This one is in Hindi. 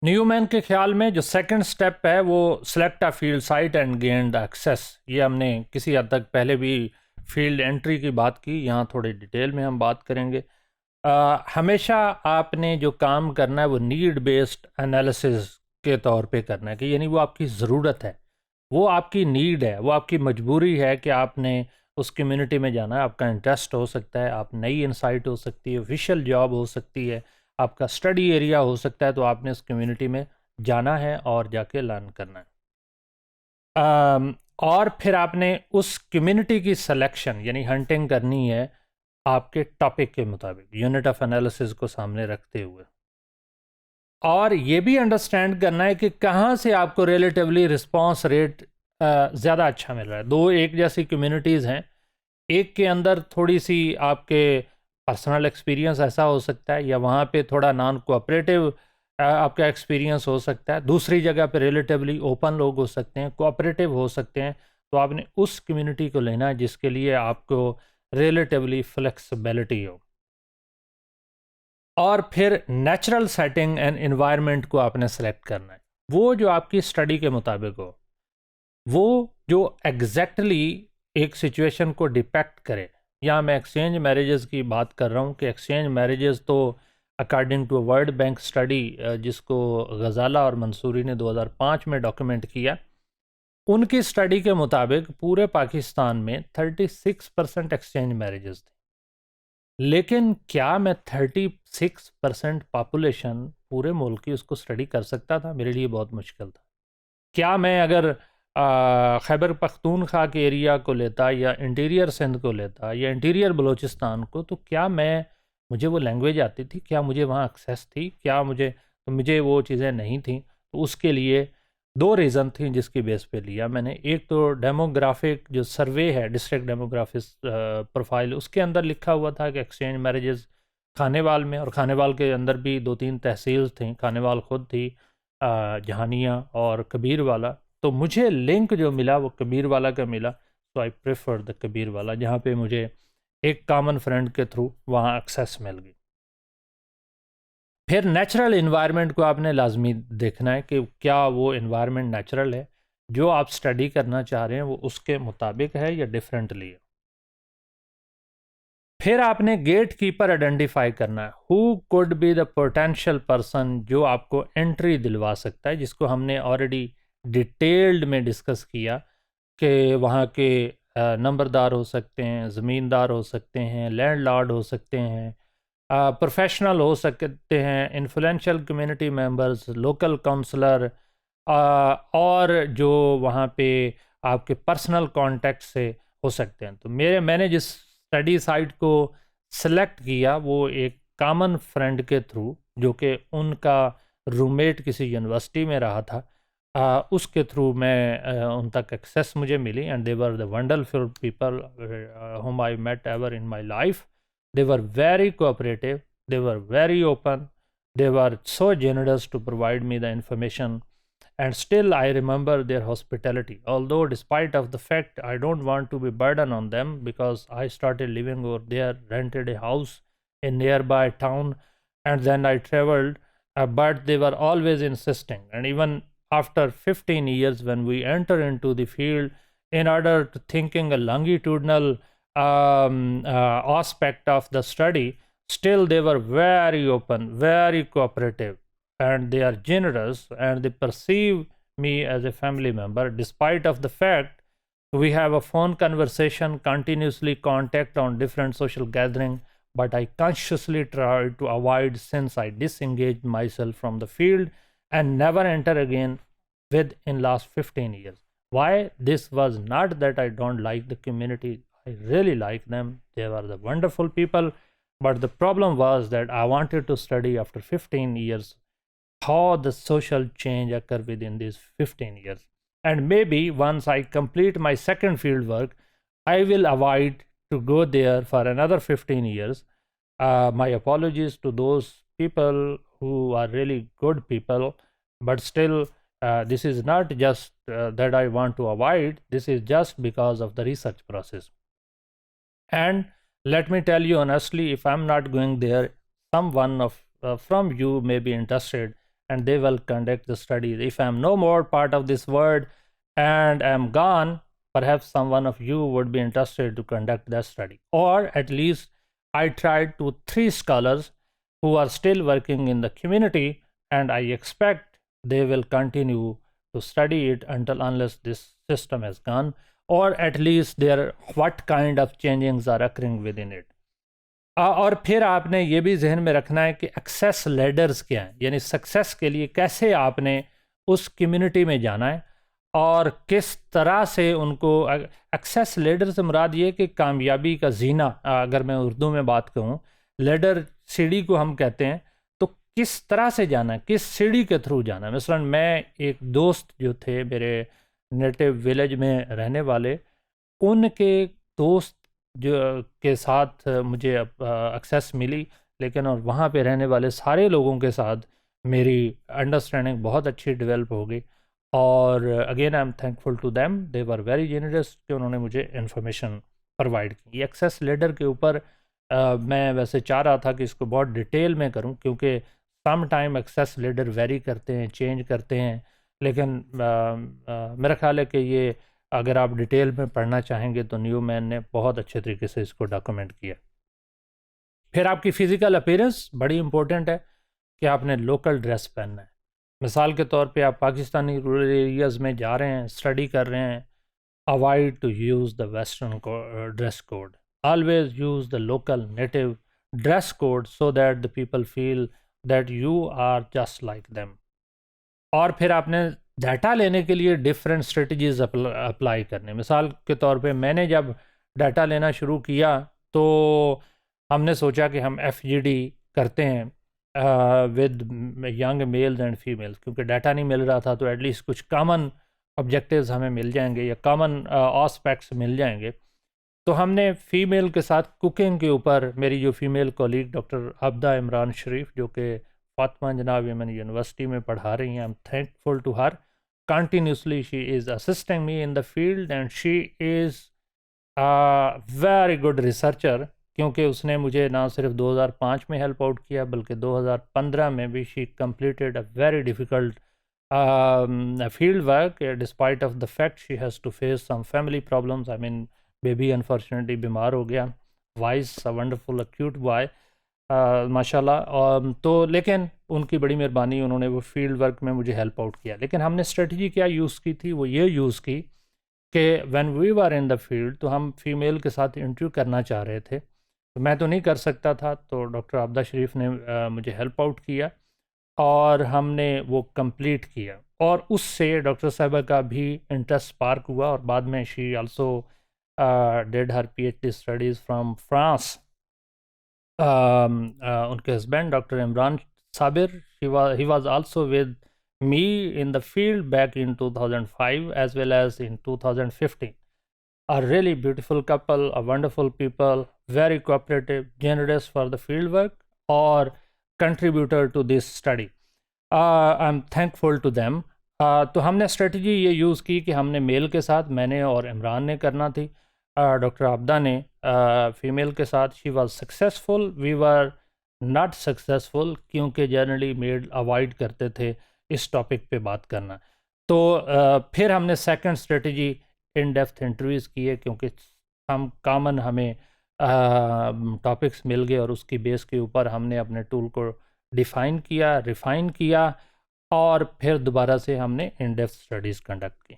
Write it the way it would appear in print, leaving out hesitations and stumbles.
न्यूमैन के ख्याल में जो सेकंड स्टेप है वो select a field site and gain the access. ये हमने किसी हद तक पहले भी फील्ड एंट्री की बात की, यहाँ थोड़ी डिटेल में हम बात करेंगे। हमेशा आपने जो काम करना है वो नीड बेस्ड एनालिसिस के तौर पे करना है, कि यानी वो आपकी ज़रूरत है, वो आपकी नीड है, वो आपकी मजबूरी है कि आपने उस कम्युनिटी में जाना है। आपका इंटरेस्ट हो सकता है, आप नई इंसाइट हो सकती है, ऑफिशियल जॉब हो सकती है, आपका स्टडी एरिया हो सकता है, तो आपने उस कम्युनिटी में जाना है और जाके लर्न करना है। और फिर आपने उस कम्युनिटी की सिलेक्शन यानी हंटिंग करनी है आपके टॉपिक के मुताबिक, यूनिट ऑफ एनालिसिस को सामने रखते हुए। और ये भी अंडरस्टैंड करना है कि कहाँ से आपको रिलेटिवली रिस्पांस रेट ज़्यादा अच्छा मिल रहा है। दो एक जैसी कम्युनिटीज़ हैं, एक के अंदर थोड़ी सी आपके पर्सनल एक्सपीरियंस ऐसा हो सकता है, या वहाँ पे थोड़ा नॉन कोऑपरेटिव आपका एक्सपीरियंस हो सकता है, दूसरी जगह पे रिलेटिवली ओपन लोग हो सकते हैं, कोऑपरेटिव हो सकते हैं। तो आपने उस कम्युनिटी को लेना है जिसके लिए आपको रिलेटिवली फ्लेक्सिबिलिटी हो। और फिर नेचुरल सेटिंग एंड एनवायरनमेंट को आपने सेलेक्ट करना है, वो जो आपकी स्टडी के मुताबिक हो, वो जो एग्जैक्टली एक सिचुएशन को डिपेक्ट करे। यहाँ मैं एक्सचेंज मैरिजेस की बात कर रहा हूँ कि एक्सचेंज मैरिजेस तो according to world bank study जिसको गजाला और मंसूरी ने 2005 में डॉक्यूमेंट किया, उनकी स्टडी के मुताबिक पूरे पाकिस्तान में 36% एक्सचेंज मैरिजेस थे। लेकिन क्या मैं 36% पॉपुलेशन पूरे मुल्क की उसको स्टडी कर सकता था? मेरे लिए बहुत मुश्किल था। क्या मैं अगर खैबर पख्तूनख्वा के एरिया को लेता, या इंटीरियर सिंध को लेता, या इंटीरियर बलूचिस्तान को, तो क्या मुझे वो लैंग्वेज आती थी? क्या मुझे वहाँ एक्सेस थी? क्या मुझे वो चीज़ें नहीं थी? तो उसके लिए दो रीज़न थी जिसकी बेस पे लिया मैंने। एक तो डेमोग्राफिक जो सर्वे है, डिस्ट्रिक्ट डेमोग्राफिक प्रोफाइल, उसके अंदर लिखा हुआ था कि एक्सचेंज मैरिजेस खानेवाल में, और खानेवाल के अंदर भी 2-3 तहसील थी, खानेवाल खुद थी, जहानिया और कबीर वाला। तो मुझे लिंक जो मिला वो कबीर वाला का मिला, तो आई प्रेफर द कबीर वाला, जहाँ पे मुझे एक कॉमन फ्रेंड के थ्रू वहाँ एक्सेस मिल गई। फिर नेचुरल इन्वायरमेंट को आपने लाजमी देखना है कि क्या वो इन्वायरमेंट नेचुरल है, जो आप स्टडी करना चाह रहे हैं वो उसके मुताबिक है या डिफरेंटली है। फिर आपने गेट कीपर आइडेंटिफाई करना है, who could be the potential person जो आपको एंट्री दिलवा सकता है, जिसको हमने ऑलरेडी डिटेल्ड में डिस्कस किया कि वहाँ के नंबरदार हो सकते हैं, ज़मींदार हो सकते हैं, लैंडलॉर्ड हो सकते हैं, प्रोफेशनल हो सकते हैं, influential community members, local councillor, और जो वहाँ पे आपके पर्सनल कॉन्टैक्ट से हो सकते हैं। तो मैंने जिस स्टडी साइट को सेलेक्ट किया वो एक कॉमन फ्रेंड के थ्रू, जो कि उनका रूममेट किसी यूनिवर्सिटी में रहा था, उसके थ्रू मैं उन तक एक्सेस मुझे मिली, and they were the wonderful people whom I met ever in my life. They were very cooperative, they were very open, they were so generous to provide me the information, and still I remember their hospitality. Although despite of the fact I don't want to be burden on them, because I started living over there, rented a house in nearby town, and then I traveled, but they were always insisting. And even after 15 years, when we enter into the field, in order to thinking a longitudinal aspect of the study, still they were very open, very cooperative, and they are generous, and they perceive me as a family member, despite of the fact we have a phone conversation, continuously contact on different social gathering, but I consciously try to avoid, since I disengaged myself from the field and never enter again within last 15 years. Why? This was not that I don't like the community. I really like them. They were the wonderful people. But the problem was that I wanted to study after 15 years how the social change occur within these 15 years. And maybe once I complete my second field work, I will avoid to go there for another 15 years. My apologies to those people who are really good people, but still, this is not just that I want to avoid, this is just because of the research process. And let me tell you honestly, if I'm not going there, someone of from you may be interested, and they will conduct the studies. If I am no more part of this world and I am gone, perhaps someone of you would be interested to conduct that study. Or at least I tried 2-3 scholars who are still working in the community, and I expect they will continue to study it unless this system has gone, or at least there what kind of changes are occurring within it. और फिर आपने ये भी जहन में रखना है कि एक्सेस लेडर्स क्या हैं, यानी सक्सेस के लिए कैसे आपने उस कम्युनिटी में जाना है और किस तरह से उनको एक्सेस लेडर से मुराद ये कि कामयाबी का जीना, अगर मैं उर्दू में बात कहूँ, लेडर सीढ़ी को हम कहते हैं, तो किस तरह से जाना है, किस सीढ़ी के थ्रू जाना है। मसलन मैं एक दोस्त जो थे मेरे नेटिव विलेज में रहने वाले, उनके दोस्त जो के साथ मुझे एक्सेस मिली, लेकिन और वहाँ पे रहने वाले सारे लोगों के साथ मेरी अंडरस्टैंडिंग बहुत अच्छी डेवलप हो गई। और again I am thankful to them, they were very generous कि उन्होंने मुझे इन्फॉर्मेशन प्रोवाइड की। एक्सेस लेडर के ऊपर मैं वैसे चाह रहा था कि इसको बहुत डिटेल में करूं, क्योंकि some time access ladder very करते हैं, चेंज करते हैं, लेकिन मेरा ख्याल है कि ये अगर आप डिटेल में पढ़ना चाहेंगे तो न्यूमैन ने बहुत अच्छे तरीके से इसको डॉक्यूमेंट किया। फिर आपकी फ़िज़िकल अपीयरेंस बड़ी इंपॉर्टेंट है कि आपने लोकल ड्रेस पहनना है। मिसाल के तौर पे आप पाकिस्तानी रूरल एरियाज़ में जा रहे हैं, स्टडी कर रहे हैं, avoid to use the western dress code, always use the local native dress code so that the people feel that you are just like them. और फिर आपने डाटा लेने के लिए डिफरेंट स्ट्रेटजीज़ अप्लाई करने। मिसाल के तौर पे मैंने जब डाटा लेना शुरू किया तो हमने सोचा कि हम FGD करते हैं with young mails and females, क्योंकि डाटा नहीं मिल रहा था तो एटलीस्ट कुछ कॉमन ऑब्जेक्टिव्स हमें मिल जाएंगे या कॉमन एस्पेक्ट्स मिल जाएंगे। तो हमने फ़ीमेल के साथ कुकिंग के ऊपर, मेरी जो फ़ीमेल कॉलीग डॉक्टर अब्दा इमरान शरीफ जो कि फातिमा जनाब विमेन यूनिवर्सिटी में पढ़ा रही हैं, I am thankful to her, continuously she is assisting me in the field and she is very good researcher, क्योंकि उसने मुझे ना सिर्फ 2005 में हेल्प आउट किया बल्कि 2015 में भी she completed a very difficult field work despite of the fact she has to face some family problems. I mean baby unfortunately बीमार हो गया, vice a wonderful a cute boy माशाल्लाह। तो लेकिन उनकी बड़ी मेहरबानी, उन्होंने वो फील्ड वर्क में मुझे हेल्प आउट किया। लेकिन हमने स्ट्रेटजी क्या यूज़ की थी, वो ये यूज़ की कि when we were in the field, तो हम फीमेल के साथ इंटरव्यू करना चाह रहे थे, तो मैं तो नहीं कर सकता था, तो डॉक्टर अब्दा शरीफ ने मुझे हेल्प आउट किया और हमने वो कंप्लीट किया। और उससे डॉक्टर साहिबा का भी इंटरेस्ट स्पार्क हुआ और बाद में she also did her PhD studies from France. उनके husband doctor Imran Sabir, he was also with me in the field back in 2005 as well as in 2015. A really beautiful couple, a wonderful people, very cooperative, generous for the field work or contributor to this study. I'm thankful to them. तो हमने स्ट्रेटजी ये यूज़ की कि हमने मेल के साथ, मैंने और इमरान ने करना थी, डॉक्टर अब्दा ने फ़ीमेल के साथ। She was successful, we were not successful, क्योंकि जनरली मेल अवॉइड करते थे इस टॉपिक पे बात करना। तो फिर हमने second strategy in depth interviews किए, क्योंकि हम कॉमन हमें टॉपिक्स मिल गए और उसकी बेस के ऊपर हमने अपने टूल को डिफ़ाइन किया, रिफ़ाइन किया और फिर दोबारा से हमने इन डेप्थ स्टडीज़ कंडक्ट की।